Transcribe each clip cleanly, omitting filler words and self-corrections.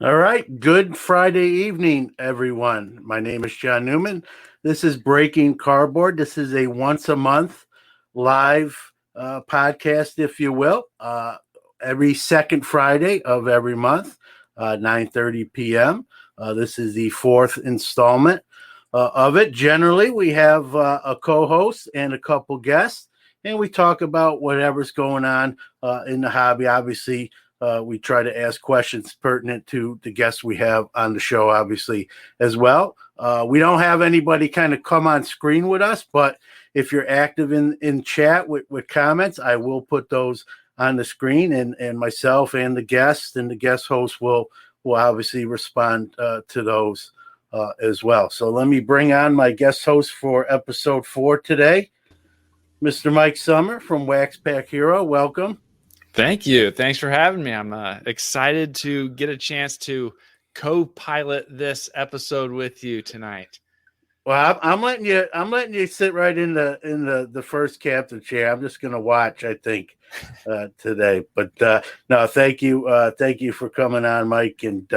All right. Good Friday evening, everyone. My name is John Newman. This is Breaking Cardboard. This is a once a month live podcast, if you will, every second Friday of every month, 9:30 p.m. This is the fourth installment of it. Generally, we have a co-host and a couple guests, and we talk about whatever's going on in the hobby. Obviously, we try to ask questions pertinent to the guests we have on the show, obviously, as well. We don't have anybody kind of come on screen with us, but if you're active in chat with comments, I will put those on the screen, and myself and the guest host will obviously respond to those as well. So let me bring on my guest host for episode 4 today, Mr. Mike Sommer from Wax Pack Hero. Welcome. Thank you. Thanks for having me. I'm excited to get a chance to co-pilot this episode with you tonight. Well, I'm letting you sit right in the first captain chair. I'm just going to watch, I think, today. But no, thank you for coming on, Mike, and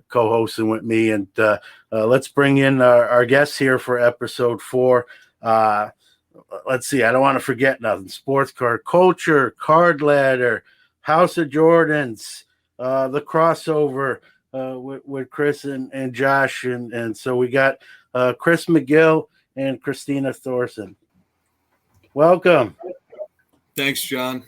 co-hosting with me. And let's bring in our guests here for episode 4. Let's see. I don't want to forget nothing. Sports card culture, card ladder, House of Jordans, the crossover with Chris and Josh, and so we got Chris McGill and Kristina Thorson. Welcome. Thanks, John.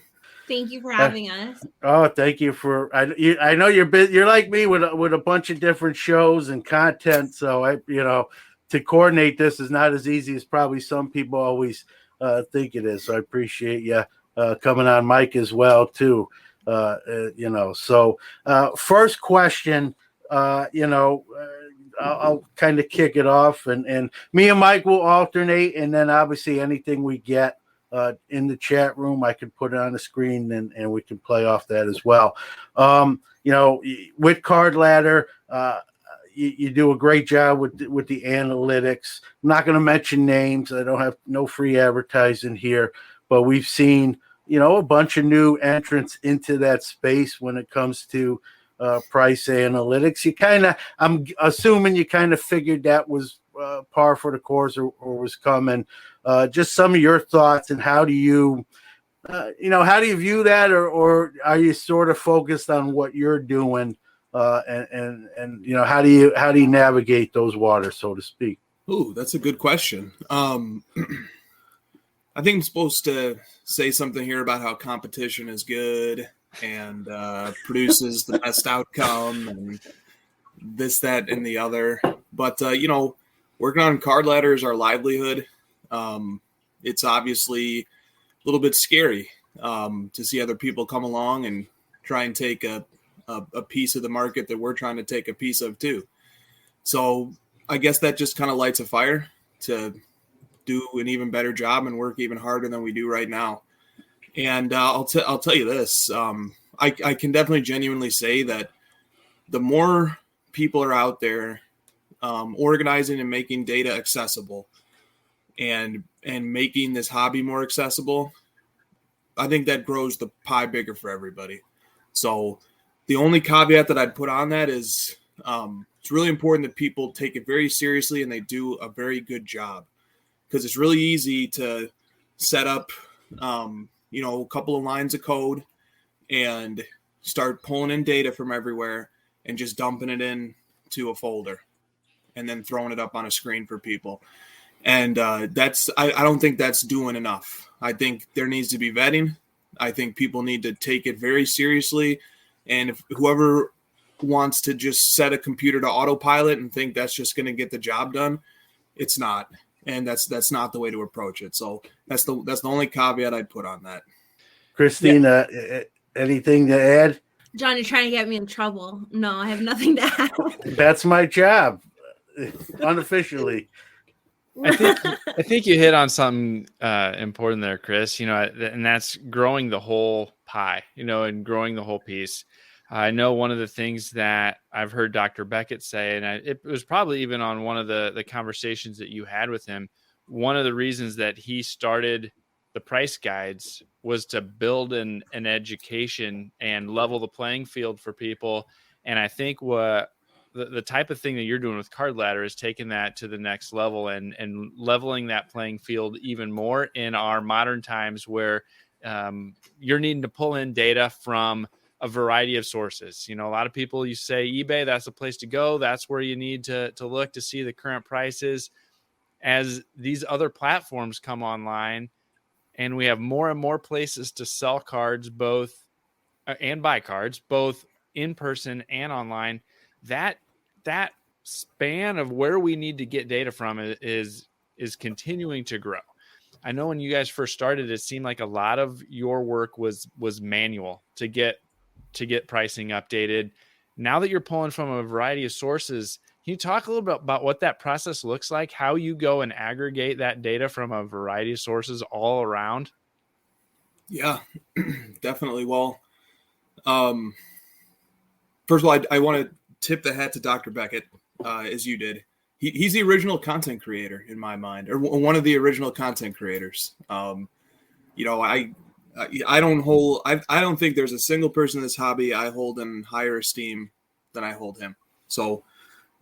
Thank you for having us. Oh, thank you for. I know you're like me with a bunch of different shows and content, so to coordinate this is not as easy as probably some people always think it is. So I appreciate you coming on, Mike, as well too. So first question, I'll kind of kick it off, and me and Mike will alternate, and then obviously anything we get in the chat room, I can put it on the screen, and we can play off that as well. With Card Ladder, you do a great job with the analytics. I'm not going to mention names. I don't have no free advertising here, but we've seen, a bunch of new entrants into that space when it comes to price analytics. I'm assuming you kind of figured that was par for the course or was coming. Just some of your thoughts, and how do you view that, or are you sort of focused on what you're doing? And how do you navigate those waters, so to speak? Ooh, that's a good question. I think I'm supposed to say something here about how competition is good and produces the best outcome and this, that, and the other. But, working on Card Ladder is our livelihood. It's obviously a little bit scary to see other people come along and try and take a piece of the market that we're trying to take a piece of too. So I guess that just kind of lights a fire to do an even better job and work even harder than we do right now. And I'll tell you this, I can definitely genuinely say that the more people are out there organizing and making data accessible and making this hobby more accessible, I think that grows the pie bigger for everybody. So the only caveat that I'd put on that is it's really important that people take it very seriously and they do a very good job, because it's really easy to set up, a couple of lines of code and start pulling in data from everywhere and just dumping it into a folder and then throwing it up on a screen for people. And I don't think that's doing enough. I think there needs to be vetting. I think people need to take it very seriously. And if whoever wants to just set a computer to autopilot and think that's just going to get the job done, it's not. And that's not the way to approach it. So that's the only caveat I'd put on that. Kristina, anything to add? John, you're trying to get me in trouble. No, I have nothing to add. That's my job, unofficially. I think you hit on something important there, Chris, and that's growing the whole pie, and growing the whole piece. I know one of the things that I've heard Dr. Beckett say, and it was probably even on one of the conversations that you had with him, one of the reasons that he started the price guides was to build an education and level the playing field for people And I think what the type of thing that you're doing with Card Ladder is taking that to the next level and leveling that playing field even more in our modern times where you're needing to pull in data from a variety of sources. You know, a lot of people, you say eBay, that's the place to go. That's where you need to look to see the current prices. As these other platforms come online and we have more and more places to sell cards, both and buy cards, both in person and online, that span of where we need to get data from is continuing to grow. I know when you guys first started, it seemed like a lot of your work was manual to get pricing updated. Now that you're pulling from a variety of sources, can you talk a little bit about what that process looks like, how you go and aggregate that data from a variety of sources all around? Yeah, definitely. Well, first of all, I want to tip the hat to Dr. Beckett, as you did. He's the original content creator in my mind, or one of the original content creators. You know, I don't think there's a single person in this hobby I hold in higher esteem than I hold him. So,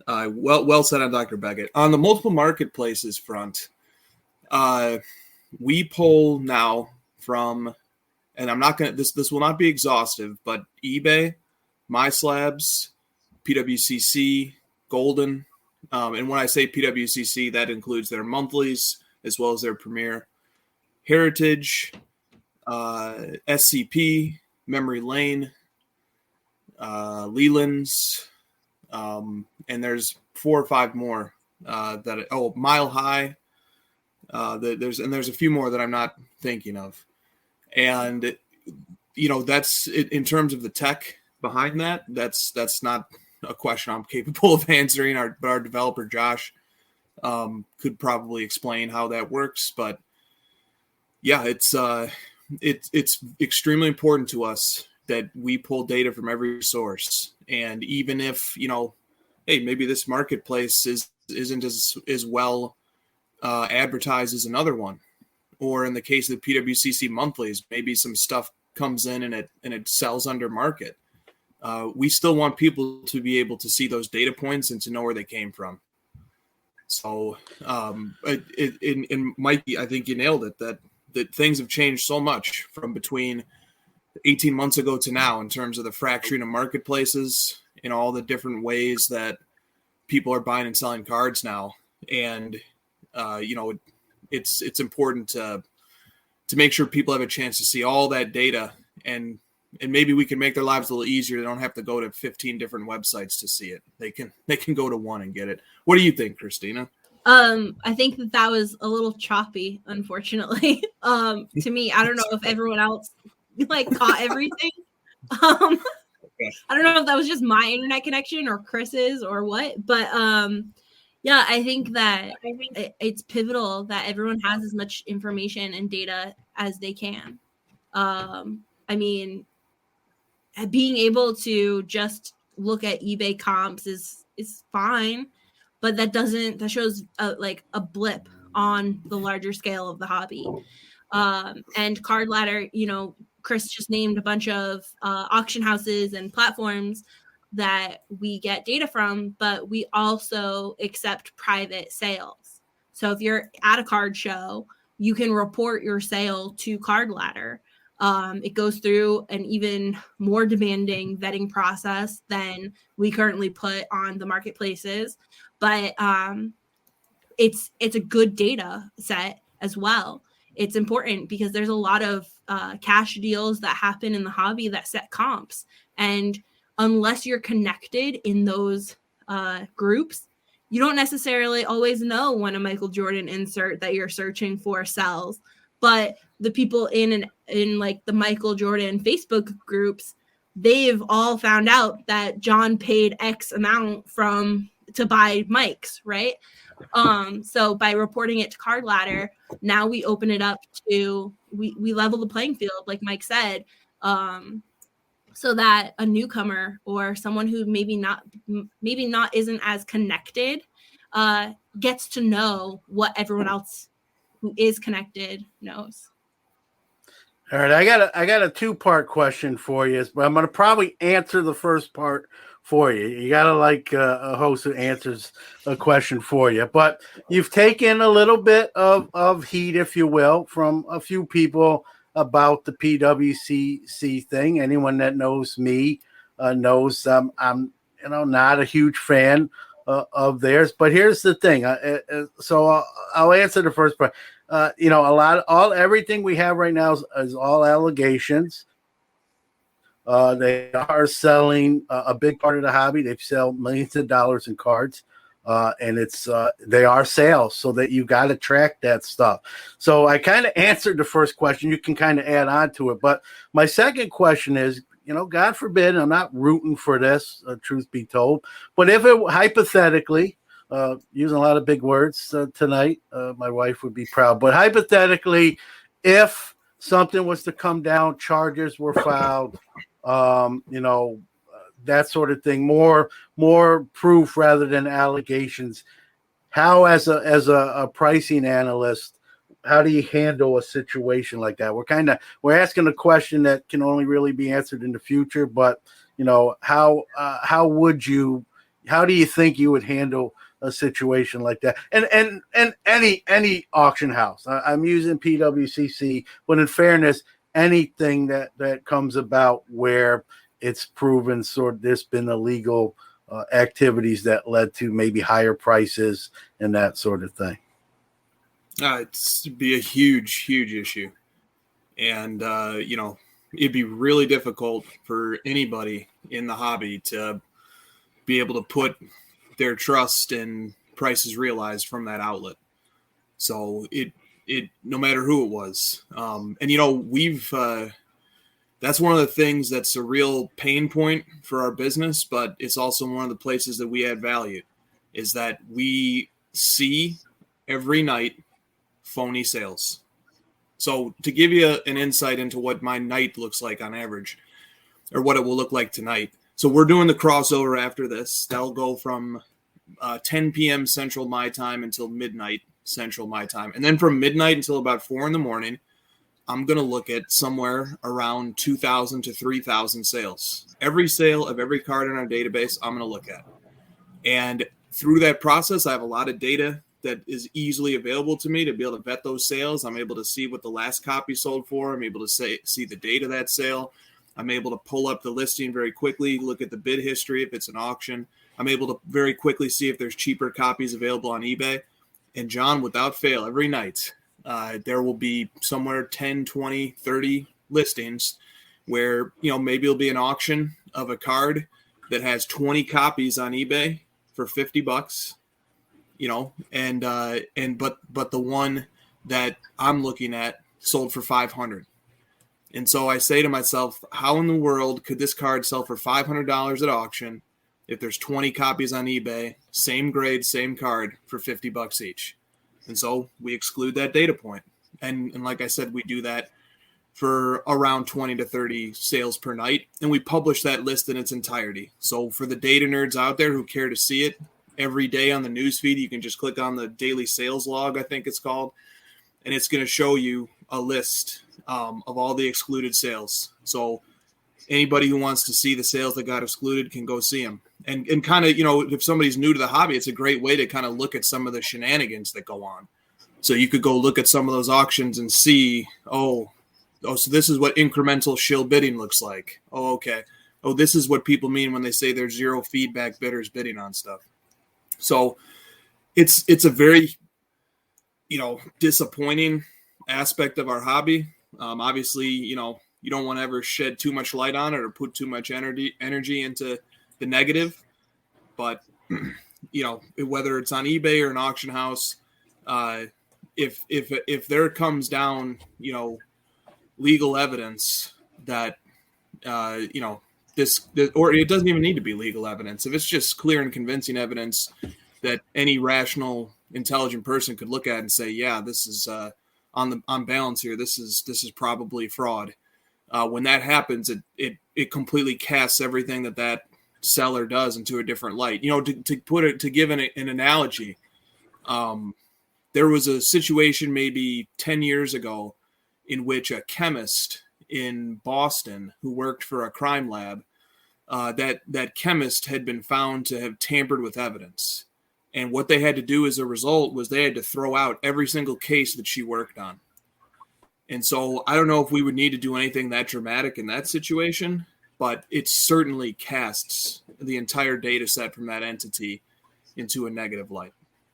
well said on Dr. Beckett. On the multiple marketplaces front, we pull now from, and I'm not going to, this will not be exhaustive, but eBay, MySlabs, PWCC, Golden. And when I say PWCC, that includes their monthlies as well as their premier, Heritage, SCP, Memory Lane, Leland's, and there's 4 or 5 more Mile High. There's a few more that I'm not thinking of. And, you know, that's in terms of the tech behind that. That's not a question I'm capable of answering. But our developer Josh could probably explain how that works. But yeah, it's extremely important to us that we pull data from every source. And even if, you know, hey, maybe this marketplace isn't as well advertised as another one, or in the case of the PWCC monthlies, maybe some stuff comes in and it sells under market. We still want people to be able to see those data points and to know where they came from. So, Mike, I think you nailed it, that things have changed so much from between 18 months ago to now in terms of the fracturing of marketplaces and all the different ways that people are buying and selling cards now. And, you know, it's important to make sure people have a chance to see all that data, and maybe we can make their lives a little easier. They don't have to go to 15 different websites to see it. They can go to one and get it. What do you think, Kristina? I think that was a little choppy, unfortunately. To me, I don't know if everyone else like caught everything. I don't know if that was just my internet connection or Chris's or what, but yeah, I think that it's pivotal that everyone has as much information and data as they can. I mean, being able to just look at eBay comps is fine, but that shows like a blip on the larger scale of the hobby. And Card Ladder, you know, Chris just named a bunch of auction houses and platforms that we get data from, but we also accept private sales. So if you're at a card show, you can report your sale to Card Ladder. It goes through an even more demanding vetting process than we currently put on the marketplaces, but it's a good data set as well. It's important because there's a lot of cash deals that happen in the hobby that set comps, and unless you're connected in those groups, you don't necessarily always know when a Michael Jordan insert that you're searching for sells. But the people in like the Michael Jordan Facebook groups, they've all found out that John paid X amount to buy Mike's, right? So by reporting it to Card Ladder, now we open it up to we level the playing field, like Mike said, so that a newcomer or someone who maybe not isn't as connected gets to know what everyone else who is connected knows. All right, I got a 2-part question for you, but I'm going to probably answer the first part for you. You got to like a host who answers a question for you. But you've taken a little bit of heat, if you will, from a few people about the PWCC thing. Anyone that knows me knows I'm not a huge fan of theirs. But here's the thing. So I'll answer the first part. Everything we have right now is all allegations. They are selling a big part of the hobby. They sell millions of dollars in cards, and they are sales, so that you got to track that stuff. So I kind of answered the first question. You can kind of add on to it, but my second question is, God forbid, I'm not rooting for this, truth be told, but if it hypothetically, using a lot of big words tonight, my wife would be proud. But hypothetically, if something was to come down, charges were filed. That sort of thing, more proof rather than allegations. How, as a pricing analyst, how do you handle a situation like that? We're asking a question that can only really be answered in the future, but how do you think you would handle a situation like that? And any auction house, I'm using PWCC, but in fairness, anything that comes about where it's proven there's been illegal activities that led to maybe higher prices and that sort of thing. It'd be a huge issue. And, it'd be really difficult for anybody in the hobby to be able to put their trust in prices realized from that outlet. So it no matter who it was. That's one of the things that's a real pain point for our business, but it's also one of the places that we add value, is that we see every night phony sales. So to give you an insight into what my night looks like on average, or what it will look like tonight. So we're doing the crossover after this. That'll go from 10 p.m. Central my time until midnight Central my time. And then from midnight until about 4 a.m, I'm going to look at somewhere around 2,000 to 3,000 sales. Every sale of every card in our database, I'm going to look at. And through that process, I have a lot of data that is easily available to me to be able to vet those sales. I'm able to see what the last copy sold for. I'm able to see the date of that sale. I'm able to pull up the listing very quickly, look at the bid history if it's an auction. I'm able to very quickly see if there's cheaper copies available on eBay. And John, without fail, every night, there will be somewhere 10, 20, 30 listings where, maybe it'll be an auction of a card that has 20 copies on eBay for $50, but the one that I'm looking at sold for $500. And so I say to myself, how in the world could this card sell for $500 at auction if there's 20 copies on eBay, same grade, same card for $50 each? And so we exclude that data point. And like I said, we do that for around 20 to 30 sales per night. And we publish that list in its entirety. So for the data nerds out there who care to see it, every day on the news feed, you can just click on the daily sales log, I think it's called, and it's going to show you a list of all the excluded sales. So anybody who wants to see the sales that got excluded can go see them. And kind of, if somebody's new to the hobby, it's a great way to kind of look at some of the shenanigans that go on. So you could go look at some of those auctions and see, so this is what incremental shill bidding looks like. Oh, okay. Oh, this is what people mean when they say there's zero feedback bidders bidding on stuff. So it's a very, disappointing aspect of our hobby. Obviously, you don't want to ever shed too much light on it or put too much energy into the negative. But, whether it's on eBay or an auction house, if there comes down, legal evidence that, this, or it doesn't even need to be legal evidence. If it's just clear and convincing evidence that any rational, intelligent person could look at and say, yeah, this is on balance here, this is probably fraud. When that happens, it completely casts everything that seller does into a different light. To give an analogy, there was a situation maybe 10 years ago in which a chemist in Boston who worked for a crime lab that chemist had been found to have tampered with evidence. And what they had to do as a result was they had to throw out every single case that she worked on. And so I don't know if we would need to do anything that dramatic in that situation, but it certainly casts the entire data set from that entity into a negative light.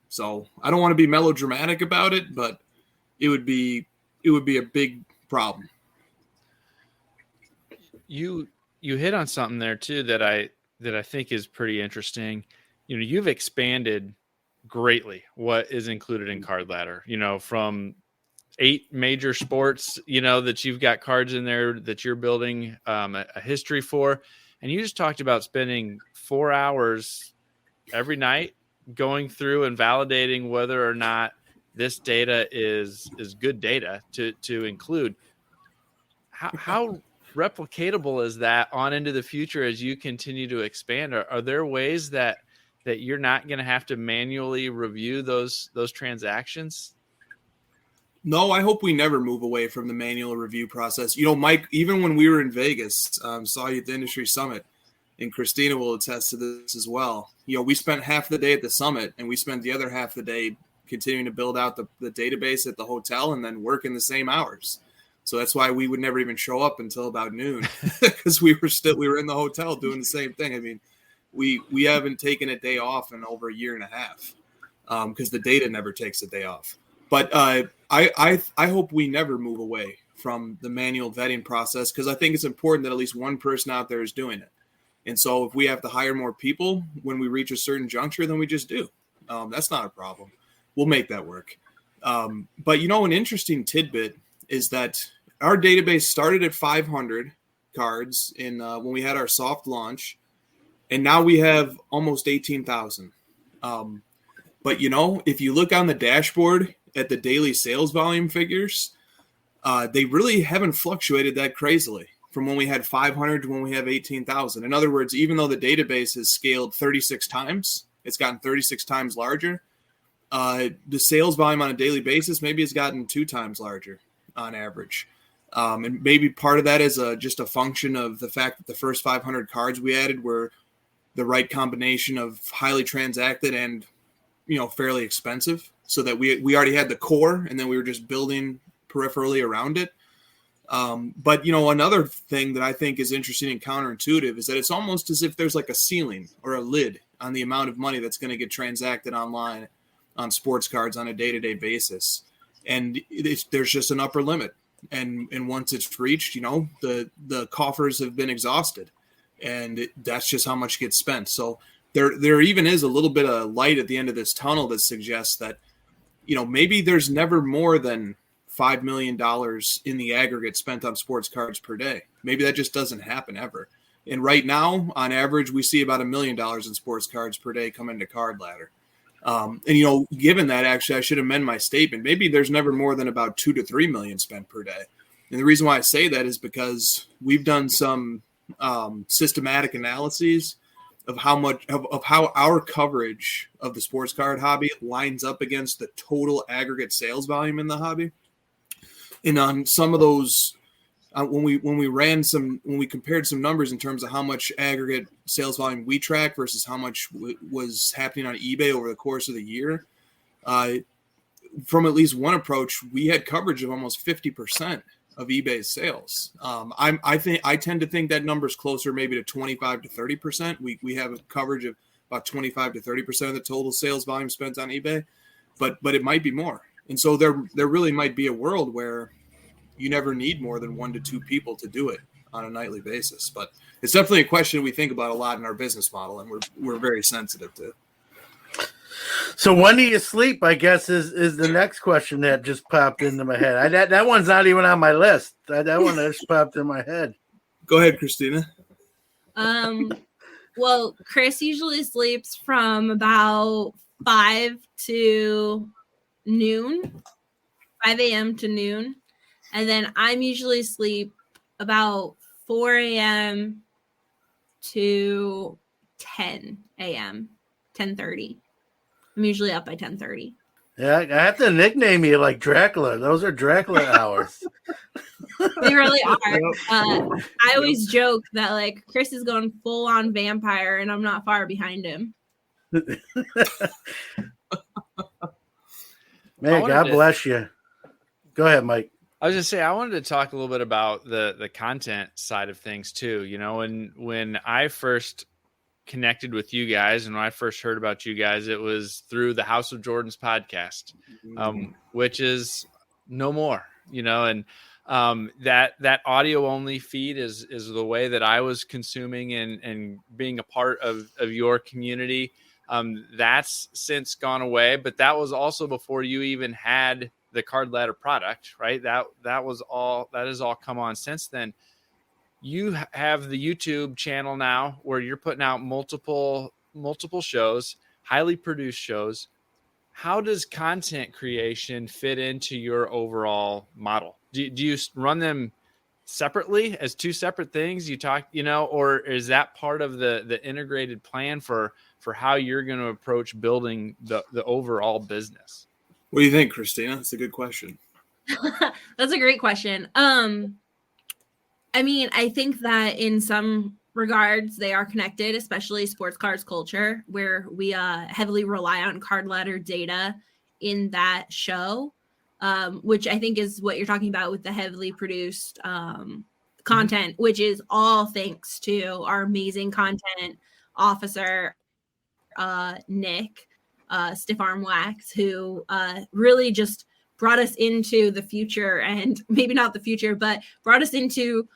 So I don't want to be melodramatic about it, but it would be a big problem. You hit on something there too that I think is pretty interesting. You know, you've expanded greatly what is included in Card Ladder, you know, from 8 major sports, you know, that you've got cards in there that you're building a history for. And you just talked about spending 4 hours every night going through and validating whether or not this data is good data to include. How replicatable is that on into the future as you continue to expand? Are there ways that you're not going to have to manually review those transactions? No, I hope we never move away from the manual review process. You know, Mike, even when we were in Vegas, saw you at the industry summit, and Kristina will attest to this as well. You know, we spent half the day at the summit, and we spent the other half of the day continuing to build out the database at the hotel and then work in the same hours. So that's why we would never even show up until about noon, because we were in the hotel doing the same thing. I mean, we haven't taken a day off in over a year and a half, because the data never takes a day off. But I hope we never move away from the manual vetting process, because I think it's important that at least one person out there is doing it. And so if we have to hire more people when we reach a certain juncture, then we just do. That's not a problem. We'll make that work. But, you know, an interesting tidbit is that our database started at 500 cards in when we had our soft launch, and now we have almost 18,000. But, you know, if you look on the dashboard at the daily sales volume figures, they really haven't fluctuated that crazily from when we had 500 to when we have 18,000. In other words, even though the database has scaled 36 times, it's gotten 36 times larger, the sales volume on a daily basis maybe has gotten 2 times larger on average. And maybe part of that is just a function of the fact that the first 500 cards we added were the right combination of highly transacted and, you know, fairly expensive, so that we already had the core, and then we were just building peripherally around it. But, you know, another thing that I think is interesting and counterintuitive is that it's almost as if there's like a ceiling or a lid on the amount of money that's going to get transacted online on sports cards on a day-to-day basis. And there's just an upper limit. And once it's reached, you know, the coffers have been exhausted, and that's just how much gets spent. So there even is a little bit of light at the end of this tunnel that suggests that, you know, maybe there's never more than $5 million in the aggregate spent on sports cards per day. Maybe that just doesn't happen ever. And right now, on average, we see about $1 million in sports cards per day come into Card Ladder. And, you know, given that, actually, I should amend my statement. Maybe there's never more than about 2 to 3 million spent per day. And the reason why I say that is because we've done some systematic analyses of how much of how our coverage of the sports card hobby lines up against the total aggregate sales volume in the hobby. And on some of those, when we compared some numbers in terms of how much aggregate sales volume we track versus how much was happening on eBay over the course of the year, from at least one approach, we had coverage of almost 50% of eBay's sales. I tend to think that number is closer maybe to 25 to 30%. We have a coverage of about 25 to 30% of the total sales volume spent on eBay, but it might be more. And so there really might be a world where you never need more than 1 to 2 people to do it on a nightly basis. But it's definitely a question we think about a lot in our business model, and we're very sensitive to. So when do you sleep, I guess, is the next question that just popped into my head. That one's not even on my list. That one just popped in my head. Go ahead, Kristina. Well, Chris usually sleeps from about 5 to noon, 5 a.m. to noon. And then I'm usually asleep about 4 a.m. to 10 a.m., 10:30. I'm usually up by 10:30. Yeah, I have to nickname you like Dracula. Those are Dracula hours. They really are. Yep. I always joke that like Chris is going full on vampire, and I'm not far behind him. Man, God bless you. Go ahead, Mike. I was just say I wanted to talk a little bit about the content side of things too. You know, when I first connected with you guys and when I first heard about you guys, it was through the House of Jordan's podcast, which is no more. You know, and that audio only feed is the way that I was consuming and being a part of your community. That's since gone away, but that was also before you even had the card ladder product, right? That has all come on since then. You have the YouTube channel now where you're putting out multiple shows, highly produced shows. How does content creation fit into your overall model? Do you run them separately as two separate things you talk, or is that part of the integrated plan for how you're going to approach building the overall business? What do you think, Kristina? That's a good question. That's a great question. I mean, I think that in some regards they are connected, especially sports cards culture, where we heavily rely on card ladder data in that show, which I think is what you're talking about with the heavily produced content, which is all thanks to our amazing content officer, Nick, Stiff Arm Wax, who really just brought us into the future, and maybe not the future, but brought us into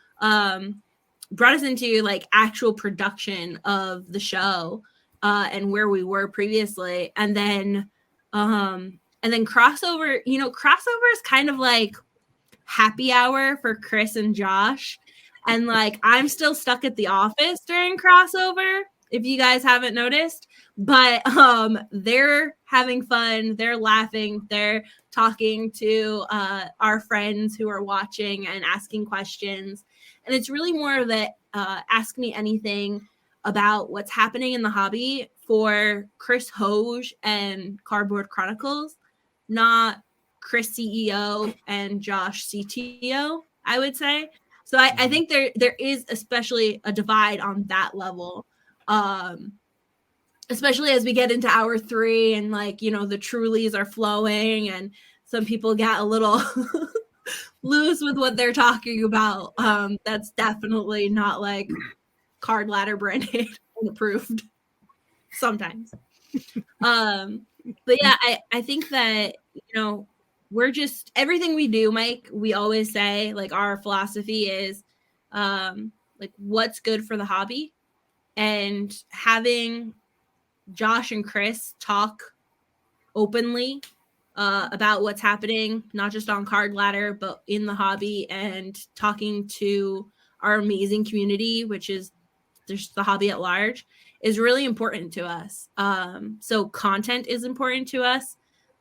like actual production of the show and where we were previously. And then crossover, crossover is kind of like happy hour for Chris and Josh. And like, I'm still stuck at the office during crossover, if you guys haven't noticed, but they're having fun, they're laughing, they're talking to our friends who are watching and asking questions. And it's really more of that ask me anything about what's happening in the hobby for Chris Hoge and Cardboard Chronicles, not Chris CEO and Josh CTO, I would say. So I think there is especially a divide on that level, especially as we get into hour 3 and like, the Trulies are flowing and some people get a little loose with what they're talking about. That's definitely not like card ladder branded and approved sometimes. But yeah, I think that, we're just, everything we do, Mike, we always say like our philosophy is like what's good for the hobby, and having Josh and Chris talk openly about what's happening, not just on card ladder, but in the hobby, and talking to our amazing community, which is just the hobby at large, is really important to us. So content is important to us,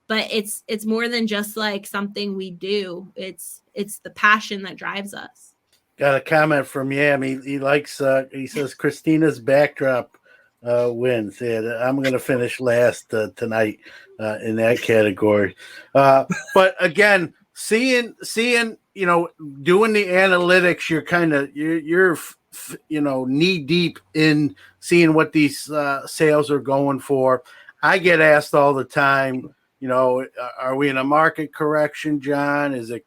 but it's more than just like something we do. It's the passion that drives us. Got a comment from Yam. He likes, he says Kristina's backdrop wins. Yeah, I'm going to finish last tonight in that category. But again, seeing, doing the analytics, you're knee deep in seeing what these sales are going for. I get asked all the time, are we in a market correction, John? Is it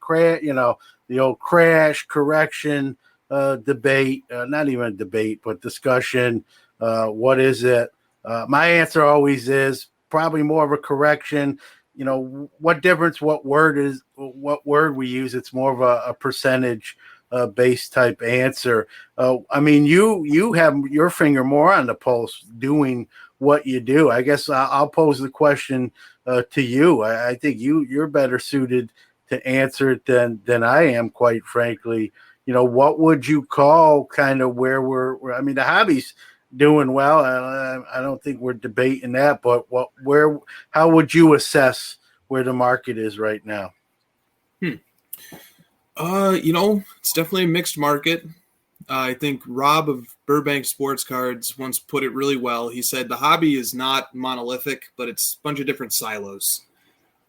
the old crash correction debate, not even a debate, but discussion. What is it? My answer always is probably more of a correction. What difference, what word we use? It's more of a percentage based type answer. I mean, you have your finger more on the pulse doing what you do. I guess I'll pose the question to you. I think you're better suited to answer it than I am, quite frankly. What would you call kind of where we're I mean, the hobby's doing well. I don't think we're debating that, but how would you assess where the market is right now? It's definitely a mixed market. I think Rob of Burbank Sports Cards once put it really well. He said the hobby is not monolithic, but it's a bunch of different silos.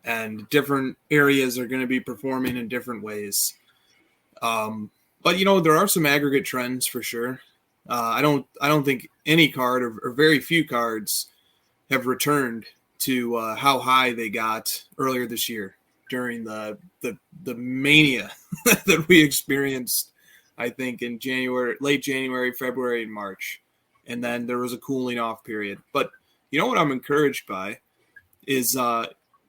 and different areas are going to be performing in different ways. But there are some aggregate trends for sure. I don't think any card or very few cards have returned to how high they got earlier this year during the mania that we experienced, I think, in late January, February, and March. And then there was a cooling off period. But what I'm encouraged by is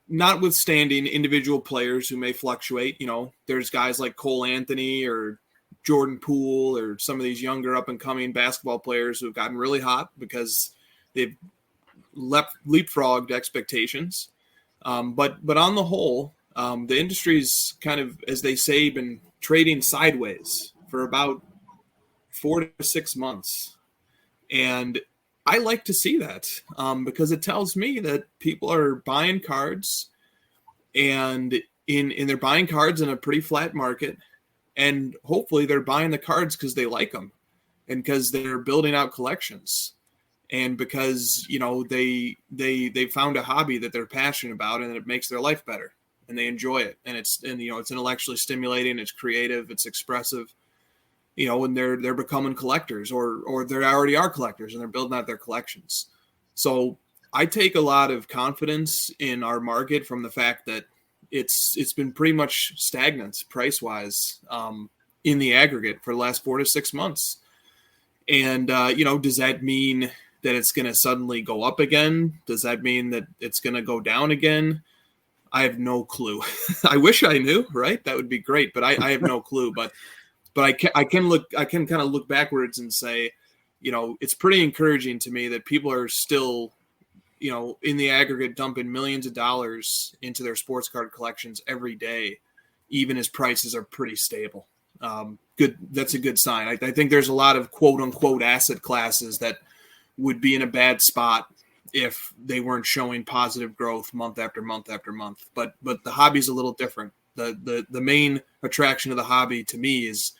notwithstanding individual players who may fluctuate, there's guys like Cole Anthony or Jordan Poole or some of these younger up-and-coming basketball players who have gotten really hot because they've leapfrogged expectations. But on the whole, the industry's kind of, as they say, been trading sideways for about 4 to 6 months. And I like to see that because it tells me that people are buying cards and they're buying cards in a pretty flat market. And hopefully they're buying the cards because they like them and because they're building out collections and because, they found a hobby that they're passionate about and it makes their life better and they enjoy it. And it's intellectually stimulating. It's creative. It's expressive, and they're becoming collectors or they already are collectors and they're building out their collections. So I take a lot of confidence in our market from the fact that it's been pretty much stagnant price wise in the aggregate for the last 4 to 6 months. And, does that mean that it's going to suddenly go up again? Does that mean that it's going to go down again? I have no clue. I wish I knew, right? That would be great, but I have no clue. But I can kind of look backwards and say, it's pretty encouraging to me that people are still, in the aggregate dumping millions of dollars into their sports card collections every day, even as prices are pretty stable. Good. That's a good sign. I think there's a lot of quote unquote asset classes that would be in a bad spot if they weren't showing positive growth month after month after month. But the hobby's a little different. The main attraction of the hobby to me is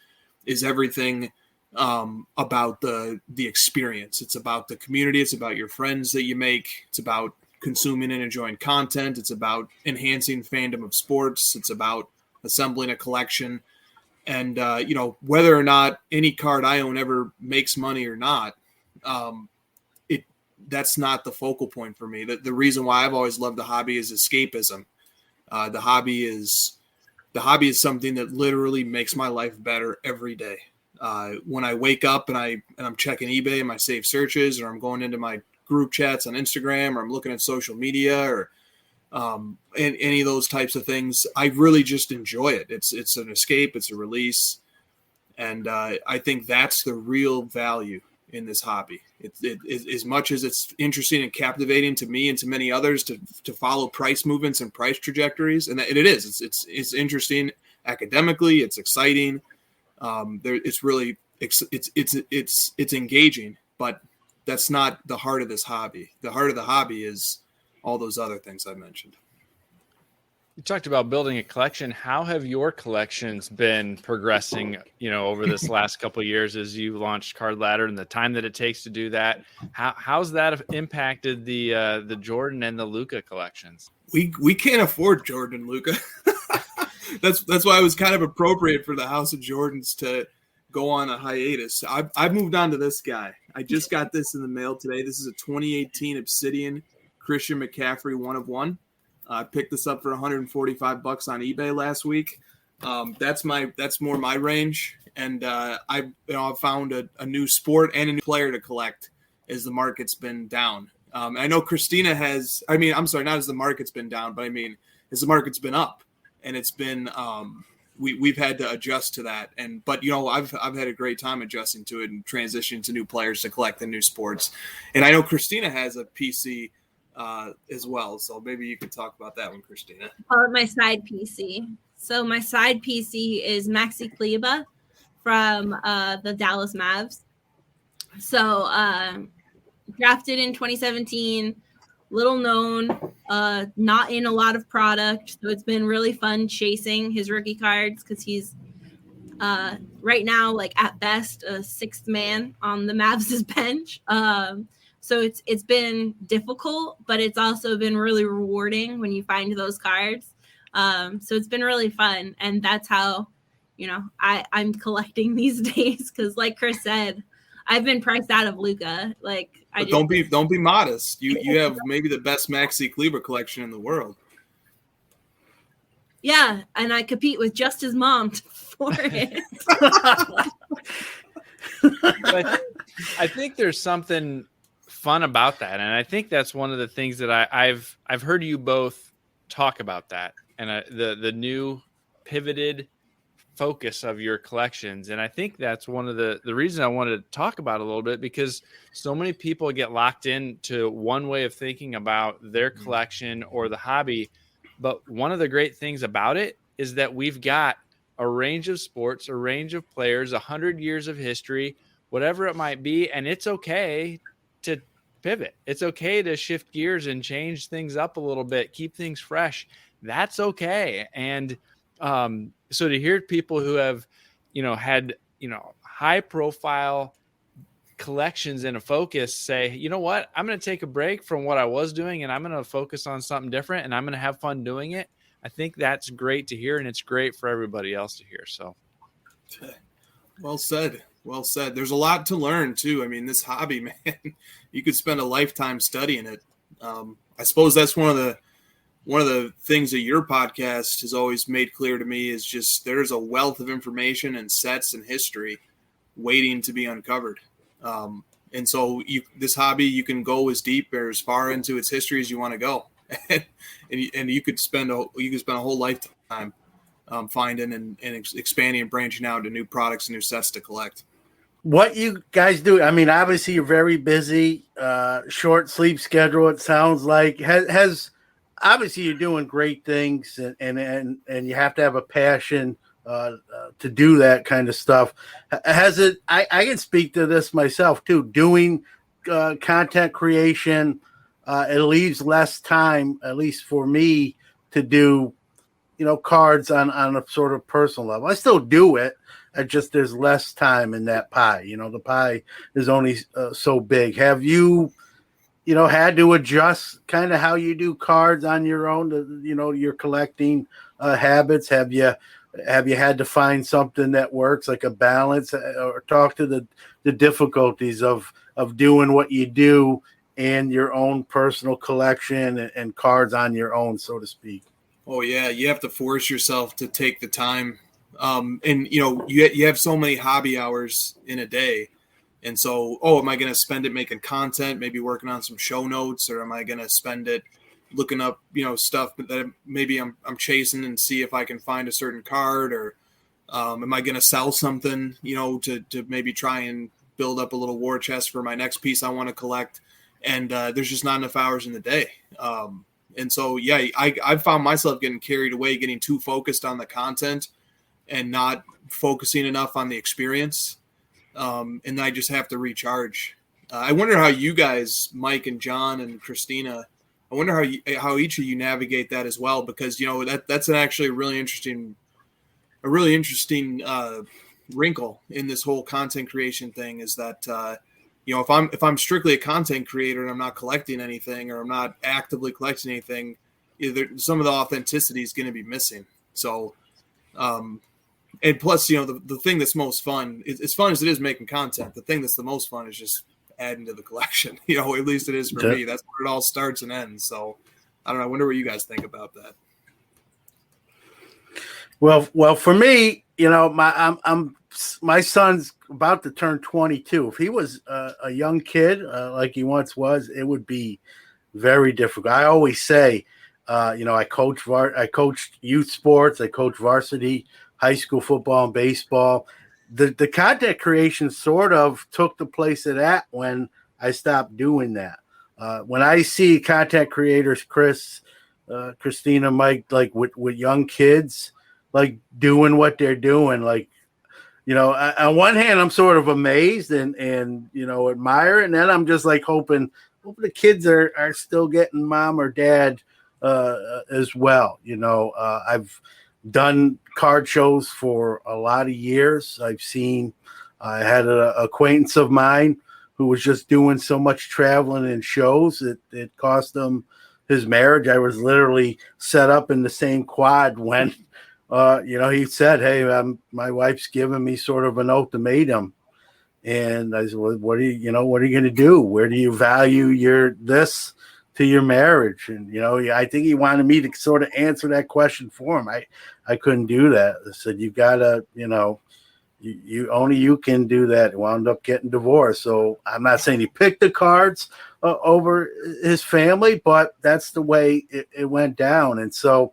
everything about the experience. It's about the community. It's about your friends that you make. It's about consuming and enjoying content. It's about enhancing fandom of sports. It's about assembling a collection. And, whether or not any card I own ever makes money or not, that's not the focal point for me. The reason why I've always loved the hobby is escapism. The hobby is something that literally makes my life better every day. When I wake up and I'm checking eBay and my saved searches, or I'm going into my group chats on Instagram, or I'm looking at social media, or any of those types of things, I really just enjoy it. It's an escape. It's a release. And I think that's the real value in this hobby. It as much as it's interesting and captivating to me and to many others to follow price movements and price trajectories, and it is. It's interesting academically. It's exciting. It's really it's engaging, but that's not the heart of this hobby. The heart of the hobby is all those other things I mentioned. You talked about building a collection. How have your collections been progressing, over this last couple of years as you launched Card Ladder and the time that it takes to do that? How's that impacted the Jordan and the Luka collections? We can't afford Jordan and Luka. That's why it was kind of appropriate for the House of Jordans to go on a hiatus. I've moved on to this guy. I just got this in the mail today. This is a 2018 Obsidian Christian McCaffrey 1 of 1. I picked this up for $145 on eBay last week. That's more my range. And I've found a new sport and a new player to collect as the market's been down. I know Kristina has. Not as the market's been down, but as the market's been up, and it's been we've had to adjust to that. But I've had a great time adjusting to it and transitioning to new players to collect the new sports. And I know Kristina has a PC as well, so maybe you could talk about that one, Kristina. My side PC. So my side PC is Maxi Kleber from the Dallas Mavs. So drafted in 2017, little known, not in a lot of product. So it's been really fun chasing his rookie cards because he's right now, like at best, a sixth man on the Mavs' bench. So it's been difficult, but it's also been really rewarding when you find those cards. So it's been really fun, and that's how, I'm collecting these days. Because like Chris said, I've been priced out of Luca. But don't be modest. You have maybe the best Maxi Kleber collection in the world. Yeah, and I compete with just his mom for it. But I think there's something fun about that, and I think that's one of the things that I've heard you both talk about that, and the new pivoted focus of your collections. And I think that's one of the reasons I wanted to talk about it a little bit, because so many people get locked into one way of thinking about their collection or the hobby. But one of the great things about it is that we've got a range of sports, a range of players, 100 years of history, whatever it might be. And it's okay to pivot. It's okay to shift gears and change things up a little bit, keep things fresh. That's okay. And so to hear people who have, had, high profile collections and a focus say, you know what, I'm going to take a break from what I was doing and I'm going to focus on something different and I'm going to have fun doing it. I think that's great to hear, and it's great for everybody else to hear. So well said. There's a lot to learn too. I mean, this hobby, man, you could spend a lifetime studying it. I suppose that's one of the things that your podcast has always made clear to me is just there's a wealth of information and sets and history waiting to be uncovered. And so this hobby, you can go as deep or as far into its history as you want to go. and you could spend a whole lifetime finding and expanding and branching out to new products and new sets to collect. What you guys do, I mean, obviously you're very busy, short sleep schedule, it sounds like. Has obviously you're doing great things, and you have to have a passion to do that kind of stuff. Has it? I can speak to this myself too. Doing content creation, it leaves less time, at least for me, to do, cards on a sort of personal level. I still do it. There's less time in that pie. The pie is only so big. Have you, had to adjust kind of how you do cards on your own to, your collecting habits? Have you had to find something that works, like a balance, or talk to the difficulties of doing what you do and your own personal collection and cards on your own, so to speak? Oh yeah. You have to force yourself to take the time. And you have so many hobby hours in a day. And so, am I going to spend it making content, maybe working on some show notes, or am I going to spend it looking up, stuff that maybe I'm chasing and see if I can find a certain card, or am I going to sell something, to maybe try and build up a little war chest for my next piece I want to collect. And there's just not enough hours in the day. And so, yeah, I found myself getting carried away, getting too focused on the content and not focusing enough on the experience. And then I just have to recharge. I wonder how you guys, Mike and John and Kristina, I wonder how each of you navigate that as well, because, that's actually a really interesting wrinkle in this whole content creation thing is that, if I'm strictly a content creator and I'm not collecting anything, or I'm not actively collecting anything, some of the authenticity is going to be missing. So, and plus, the thing that's most fun, as fun as it is making content, the thing that's the most fun is just adding to the collection. At least it is for me. That's where it all starts and ends. So I don't know. I wonder what you guys think about that. Well, for me, my son's about to turn 22. If he was a young kid like he once was, it would be very difficult. I always say, I coached youth sports. I coached varsity high school football and baseball. The content creation sort of took the place of that when I stopped doing that. When I see content creators, Chris, Kristina, Mike, like with young kids, like doing what they're doing, like, on one hand, I'm sort of amazed and admire it. And then I'm just like hoping the kids are still getting mom or dad as well. I've done card shows for a lot of years. I had an acquaintance of mine who was just doing so much traveling and shows, it cost him his marriage. I was literally set up in the same quad when, he said, "Hey, my wife's giving me sort of an ultimatum." And I said, well, what are you going to do? Where do you value this to your marriage? And, I think he wanted me to sort of answer that question for him. I couldn't do that. I said, you gotta, you can do that. Wound up getting divorced. So I'm not saying he picked the cards over his family, but that's the way it went down. And so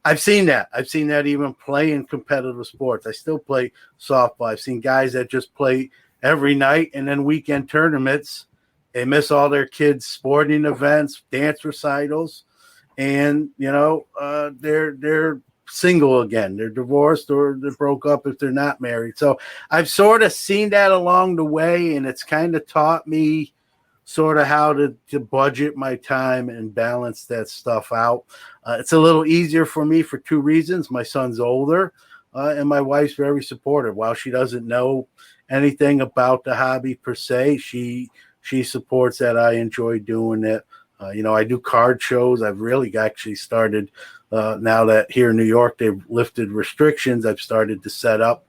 I've seen that. I've seen that even playing competitive sports. I still play softball. I've seen guys that just play every night, and then weekend tournaments, they miss all their kids' sporting events, dance recitals, and they're single again. They're divorced or they're broke up if they're not married. So I've sort of seen that along the way, and it's kind of taught me sort of how to budget my time and balance that stuff out. It's a little easier for me for two reasons. My son's older, and my wife's very supportive. While she doesn't know anything about the hobby per se, she supports that. I enjoy doing it. I do card shows. I've really actually started now that here in New York they've lifted restrictions. I've started to set up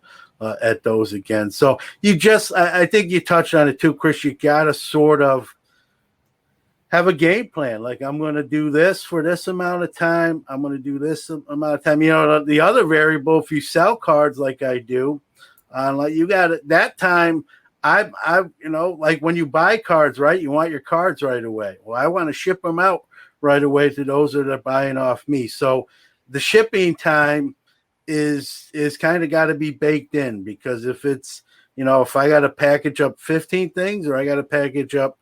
at those again. So I think you touched on it too, Chris. You got to sort of have a game plan. Like, I'm going to do this for this amount of time. I'm going to do this amount of time. The other variable, if you sell cards like I do, like you got it that time. I like when you buy cards, right? You want your cards right away. Well, I want to ship them out right away to those that are buying off me. So the shipping time is kind of got to be baked in, because if it's, if I got to package up 15 things, or I got to package up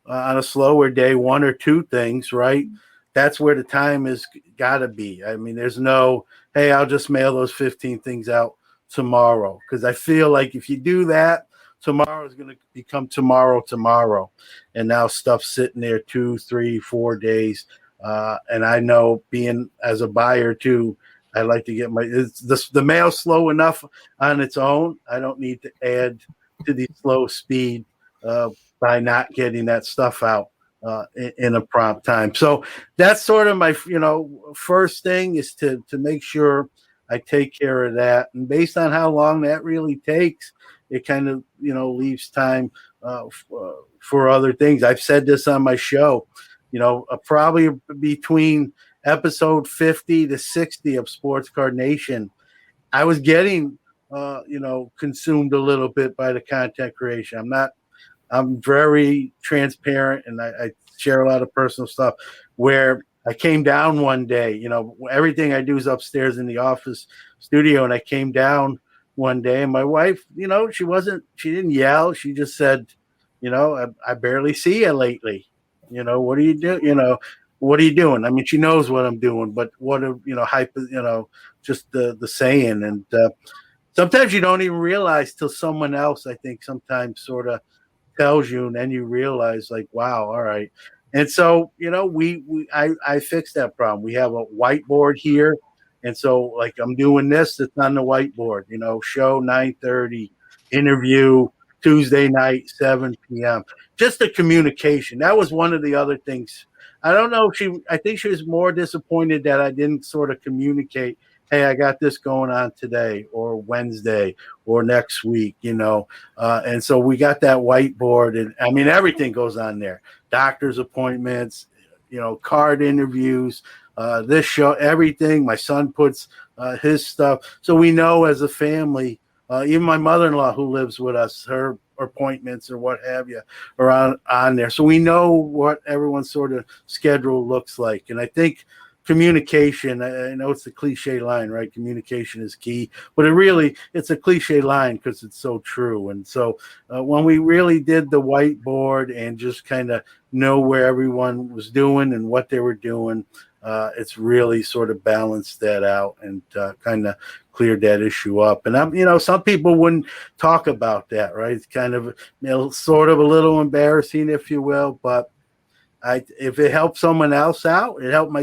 on a slower day 1 or 2 things, right? That's where the time is got to be. I mean, there's no, hey, I'll just mail those 15 things out tomorrow, because I feel like if you do that, tomorrow is going to become tomorrow, and now stuff's sitting there 2, 3, 4 days. And I know, being as a buyer too, I like to get the mail slow enough on its own. I don't need to add to the slow speed by not getting that stuff out in a prompt time. So that's sort of my first thing, is to make sure I take care of that. And based on how long that really takes, it kind of, leaves time for other things. I've said this on my show, probably between episode 50 to 60 of Sports Card Nation, I was getting, consumed a little bit by the content creation. I'm very transparent, and I share a lot of personal stuff, where I came down one day, everything I do is upstairs in the office studio. And I came down one day, and my wife, she didn't yell. She just said, I barely see you lately. What are you doing? What are you doing? I mean, she knows what I'm doing, but just the saying. And sometimes you don't even realize till someone else, I think, sometimes sort of tells you, and then you realize, like, wow, all right. And so, I fixed that problem. We have a whiteboard here. And so, like, I'm doing this, it's on the whiteboard, show 9:30, interview Tuesday night, 7 p.m. Just the communication. That was one of the other things. I don't know I think she was more disappointed that I didn't sort of communicate, hey, I got this going on today or Wednesday or next week, and so we got that whiteboard, and I mean, everything goes on there. Doctor's appointments, card interviews, this show, everything. My son puts his stuff. So we know as a family, even my mother-in-law who lives with us, her appointments or what have you are on there. So we know what everyone's sort of schedule looks like. And I think communication, I know it's a cliche line, right? Communication is key, but it's a cliche line because it's so true. And so when we really did the whiteboard and just kind of know where everyone was doing and what they were doing, it's really sort of balanced that out and kind of cleared that issue up. And some people wouldn't talk about that, right? It's kind of, sort of a little embarrassing, if you will, but if it helps someone else out, it helped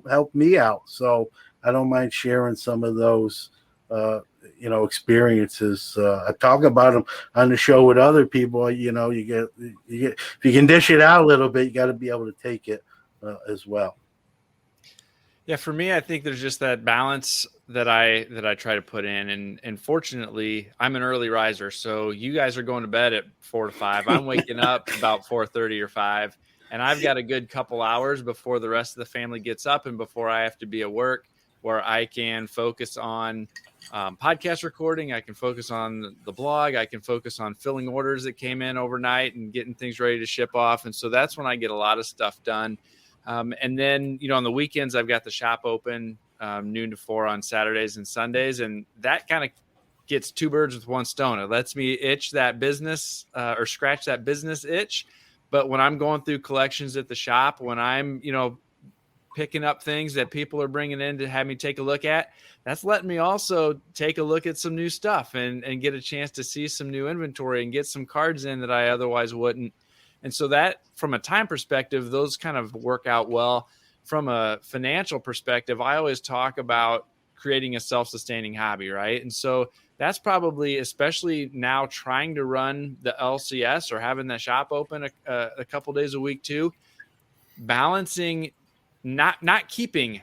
help me out. So I don't mind sharing some of those experiences. I talk about them on the show with other people. You get if you can dish it out a little bit, you got to be able to take it as well. Yeah, for me, I think there's just that balance that I try to put in, and fortunately, I'm an early riser. So you guys are going to bed at 4 to 5. I'm waking up about 4:30 or 5, and I've got a good couple hours before the rest of the family gets up and before I have to be at work, where I can focus on podcast recording. I can focus on the blog. I can focus on filling orders that came in overnight and getting things ready to ship off. And so that's when I get a lot of stuff done. And then, on the weekends, I've got the shop open noon to 4 on Saturdays and Sundays. And that kind of gets two birds with one stone. It lets me itch that business or scratch that business itch. But when I'm going through collections at the shop, when I'm, picking up things that people are bringing in to have me take a look at, that's letting me also take a look at some new stuff and get a chance to see some new inventory and get some cards in that I otherwise wouldn't. And so that, from a time perspective, those kind of work out well. From a financial perspective, I always talk about creating a self-sustaining hobby, right? And so that's probably, especially now trying to run the LCS or having that shop open a couple days a week too, balancing not keeping